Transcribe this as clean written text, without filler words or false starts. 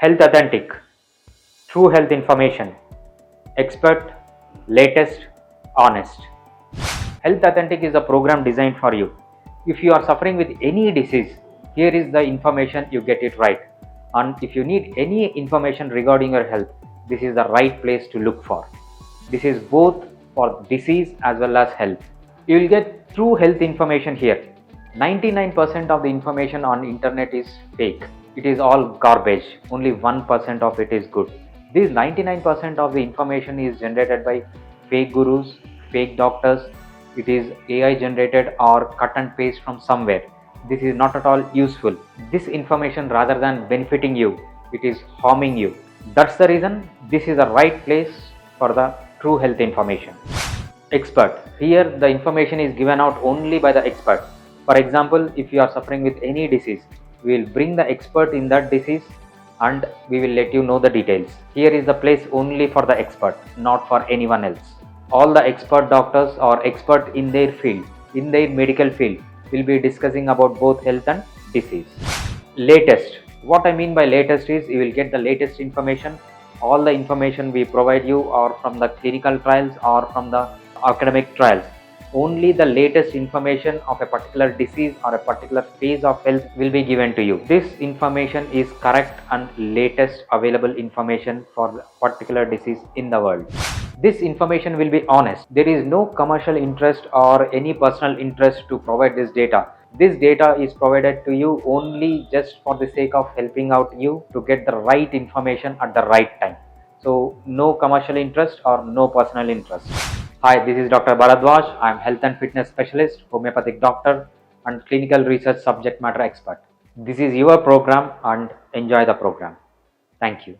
Health authentic, true health information, expert, latest, honest. Health authentic is a program designed for you. If you are suffering with any disease, here is the information, you get it right. And if you need any information regarding your health, this is the right place to look for. This is both for disease as well as health. You will get true health information here. 99% of the information on internet is fake. It is all garbage. Only 1% of it is good. This 99% of the information is generated by fake gurus, fake doctors. It is AI generated or cut and paste from somewhere. This is not at all useful. This information, rather than benefiting you, it is harming you. That's the reason this is the right place for the true health information. Expert. Here the information is given out only by the expert. For example, if you are suffering with any disease, we will bring the expert in that disease and we will let you know the details. Here is the place only for the expert, not for anyone else. All the expert doctors or expert in their field, in their medical field, will be discussing about both health and disease. Latest. What I mean by latest is you will get the latest information. All the information we provide you are from the clinical trials or from the academic trials. Only the latest information of a particular disease or a particular phase of health will be given to you. This information is correct and latest available information for the particular disease in the world. This information will be honest. There is no commercial interest or any personal interest to provide this data. This data is provided to you only just for the sake of helping out you to get the right information at the right time. So no commercial interest or no personal interest. Hi, this is Dr. Bharadwaz. I am health and fitness specialist, homeopathic doctor and clinical research subject matter expert. This is your program and enjoy the program. Thank you.